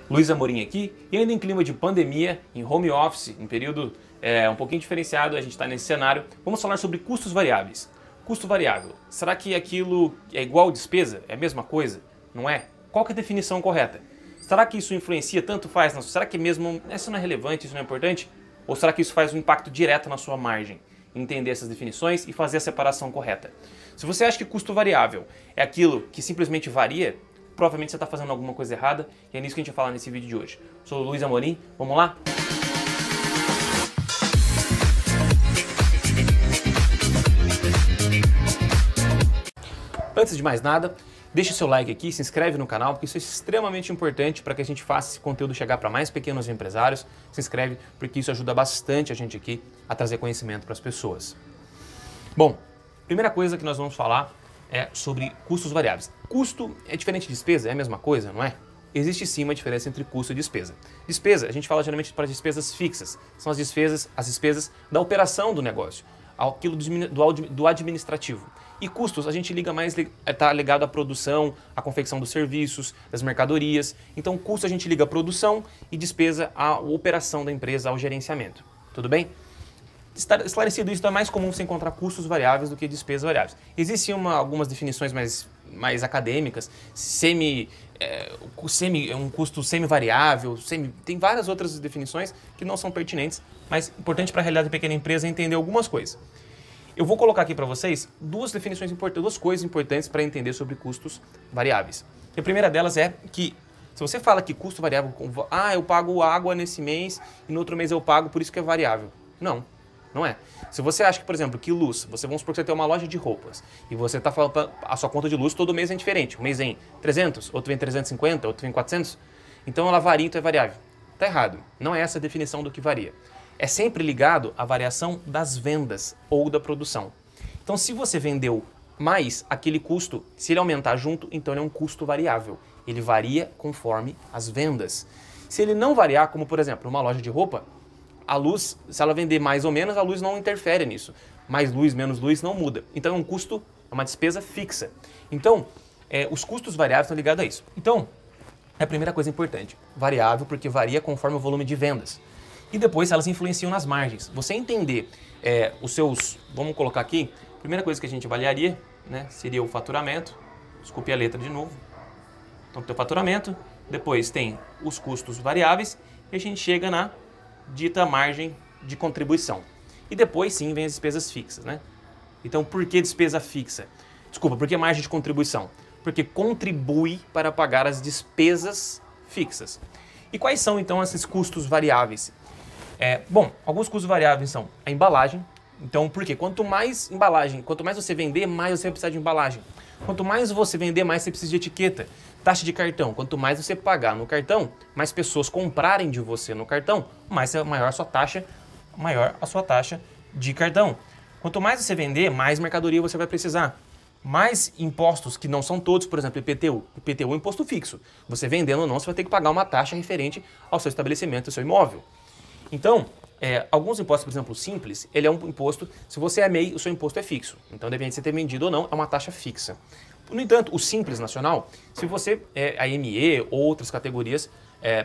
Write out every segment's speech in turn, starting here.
Luiz Amorim aqui, e ainda em clima de pandemia, em home office, em período um pouquinho diferenciado, a gente está nesse cenário, vamos falar sobre custos variáveis. Custo variável, será que aquilo é igual despesa? É a mesma coisa? Não é? Qual que é a definição correta? Será que isso influencia, tanto faz? Será que mesmo isso não é relevante, isso não é importante? Ou será que isso faz um impacto direto na sua margem? Entender essas definições e fazer a separação correta. Se você acha que custo variável é aquilo que simplesmente varia, provavelmente você está fazendo alguma coisa errada e é nisso que a gente vai falar nesse vídeo de hoje. Sou o Luiz Amorim, vamos lá? Antes de mais nada, deixa o seu like aqui, se inscreve no canal, porque isso é extremamente importante para que a gente faça esse conteúdo chegar para mais pequenos empresários. Se inscreve, porque isso ajuda bastante a gente aqui a trazer conhecimento para as pessoas. Bom, primeira coisa que nós vamos falar é sobre custos variáveis. Custo é diferente de despesa? É a mesma coisa, não é? Existe sim uma diferença entre custo e despesa. Despesa, a gente fala geralmente para despesas fixas. São as despesas da operação do negócio, aquilo do administrativo. E custos, a gente liga mais, está ligado à produção, à confecção dos serviços, das mercadorias. Então, custo a gente liga à produção e despesa à operação da empresa, ao gerenciamento. Tudo bem? Esclarecido isso, é mais comum você encontrar custos variáveis do que despesas variáveis. Existem algumas definições mais acadêmicas, um custo semi-variável, tem várias outras definições que não são pertinentes, mas importante para a realidade da pequena empresa é entender algumas coisas. Eu vou colocar aqui para vocês duas coisas importantes para entender sobre custos variáveis. A primeira delas é que, se você fala que custo variável, eu pago água nesse mês e no outro mês eu pago, por isso que é variável. Não é. Se você acha que, por exemplo, que luz, vamos supor que você tem uma loja de roupas e você está falando a sua conta de luz todo mês é diferente. Um mês vem 300, outro vem 350, outro vem 400. Então ela varia, então é variável. Está errado. Não é essa a definição do que varia. É sempre ligado à variação das vendas ou da produção. Então, se você vendeu mais, aquele custo, se ele aumentar junto, então ele é um custo variável. Ele varia conforme as vendas. Se ele não variar, como por exemplo, uma loja de roupa, a luz, se ela vender mais ou menos, a luz não interfere nisso. Mais luz, menos luz, não muda. Então é um custo, é uma despesa fixa. Então, os custos variáveis estão ligados a isso. Então, é a primeira coisa importante. Variável, porque varia conforme o volume de vendas. E depois elas influenciam nas margens. Você entender os seus, vamos colocar aqui, a primeira coisa que a gente avaliaria, né, seria o faturamento. Desculpe a letra de novo. Então tem o faturamento, depois tem os custos variáveis e a gente chega na dita margem de contribuição. E depois sim vem as despesas fixas, né? Então por que despesa fixa? Desculpa, por que margem de contribuição? Porque contribui para pagar as despesas fixas. E quais são então esses custos variáveis? Bom, alguns custos variáveis são a embalagem. Então, por quê? Quanto mais embalagem, quanto mais você vender, mais você vai precisar de embalagem. Quanto mais você vender, mais você precisa de etiqueta. Taxa de cartão. Quanto mais você pagar no cartão, mais pessoas comprarem de você no cartão, maior a sua taxa de cartão. Quanto mais você vender, mais mercadoria você vai precisar. Mais impostos, que não são todos, por exemplo, IPTU. IPTU é um imposto fixo. Você vendendo ou não, você vai ter que pagar uma taxa referente ao seu estabelecimento, ao seu imóvel. Então, alguns impostos, por exemplo, o Simples, ele é um imposto, se você é MEI, o seu imposto é fixo. Então, depende de você ter vendido ou não, é uma taxa fixa. No entanto, o Simples Nacional, se você é a ME ou outras categorias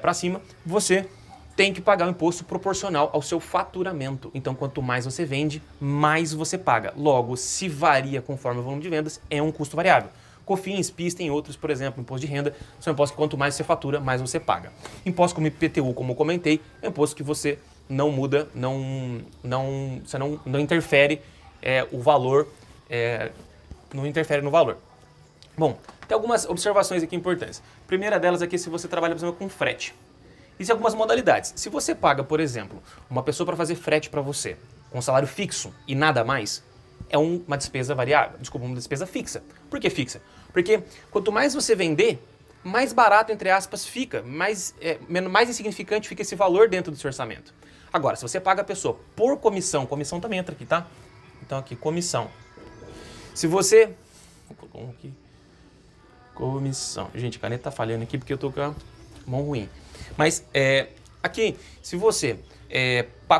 para cima, você tem que pagar um imposto proporcional ao seu faturamento. Então, quanto mais você vende, mais você paga. Logo, se varia conforme o volume de vendas, é um custo variável. COFINS, PIS, tem outros, por exemplo, imposto de renda, são impostos que quanto mais você fatura, mais você paga. Imposto como IPTU, como eu comentei, é um imposto que você não muda, você não interfere o valor, não interfere no valor. Bom, tem algumas observações aqui importantes. A primeira delas é que se você trabalha, por exemplo, com frete. Existem algumas modalidades. Se você paga, por exemplo, uma pessoa para fazer frete para você, com salário fixo e nada mais, é uma despesa variável, uma despesa fixa. Por que fixa? Porque quanto mais você vender, mais barato, entre aspas, fica, mais insignificante fica esse valor dentro do seu orçamento. Agora, se você paga a pessoa por comissão também entra aqui, tá? Então aqui, comissão. Se você... aqui, comissão. Gente, a caneta tá falhando aqui porque eu tô com a mão ruim. Mas aqui, se você...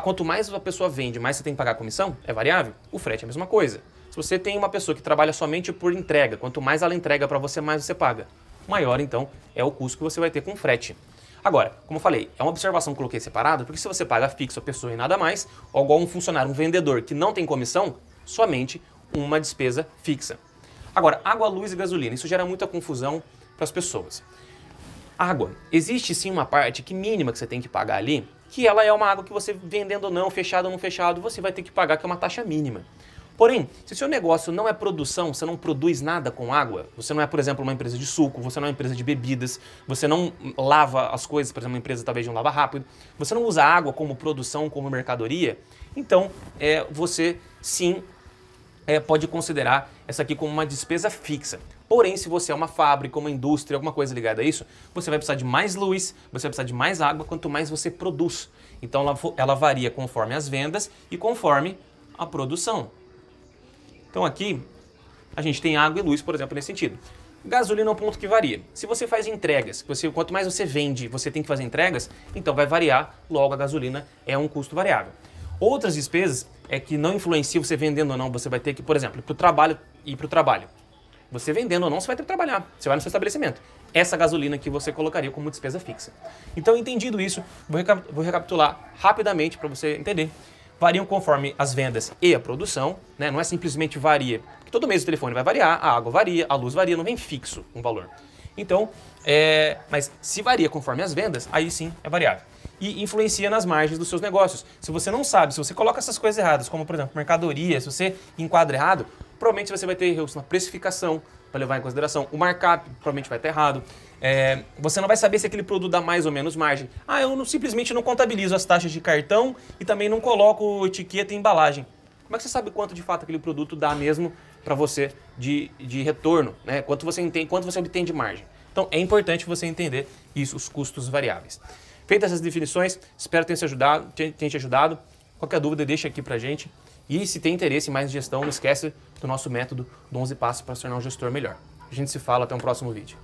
quanto mais a pessoa vende, mais você tem que pagar a comissão, é variável. O frete é a mesma coisa. Se você tem uma pessoa que trabalha somente por entrega, quanto mais ela entrega para você, mais você paga. Maior, então, é o custo que você vai ter com frete. Agora, como eu falei, é uma observação que eu coloquei separado, porque se você paga fixo a pessoa e nada mais, ou igual um funcionário, um vendedor que não tem comissão, somente uma despesa fixa. Agora, água, luz e gasolina, isso gera muita confusão para as pessoas. Água, existe sim uma parte que mínima que você tem que pagar ali, que ela é uma água que você vendendo ou não, fechado ou não fechado, você vai ter que pagar, que é uma taxa mínima. Porém, se o seu negócio não é produção, você não produz nada com água, você não é, por exemplo, uma empresa de suco, você não é uma empresa de bebidas, você não lava as coisas, por exemplo, uma empresa talvez de um lava rápido, você não usa água como produção, como mercadoria, então você sim pode considerar essa aqui como uma despesa fixa. Porém, se você é uma fábrica, uma indústria, alguma coisa ligada a isso, você vai precisar de mais luz, você vai precisar de mais água, quanto mais você produz. Então ela varia conforme as vendas e conforme a produção. Então aqui a gente tem água e luz, por exemplo, nesse sentido. Gasolina é um ponto que varia. Se você faz entregas, quanto mais você vende, você tem que fazer entregas, então vai variar, logo a gasolina é um custo variável. Outras despesas é que não influenciam você vendendo ou não, você vai ter que, por exemplo, ir para o trabalho. Você vendendo ou não, você vai ter que trabalhar, você vai no seu estabelecimento. Essa gasolina que você colocaria como despesa fixa. Então, entendido isso, vou recapitular rapidamente para você entender. Variam conforme as vendas e a produção, né? Não é simplesmente varia, porque todo mês o telefone vai variar, a água varia, a luz varia, não vem fixo um valor. Então, mas se varia conforme as vendas, aí sim é variável. E influencia nas margens dos seus negócios. Se você não sabe, se você coloca essas coisas erradas, como por exemplo mercadoria, se você enquadra errado, provavelmente você vai ter erros na precificação para levar em consideração. O markup provavelmente vai estar errado. Você não vai saber se aquele produto dá mais ou menos margem. Eu simplesmente não contabilizo as taxas de cartão e também não coloco etiqueta e embalagem. Como é que você sabe quanto de fato aquele produto dá mesmo para você de retorno? Né? Quanto você obtém de margem? Então é importante você entender isso, os custos variáveis. Feitas essas definições, espero ter te ajudado. Qualquer dúvida, deixa aqui pra gente. E se tem interesse em mais gestão, não esquece do nosso método do 11 Passos para se tornar um gestor melhor. A gente se fala, até um próximo vídeo.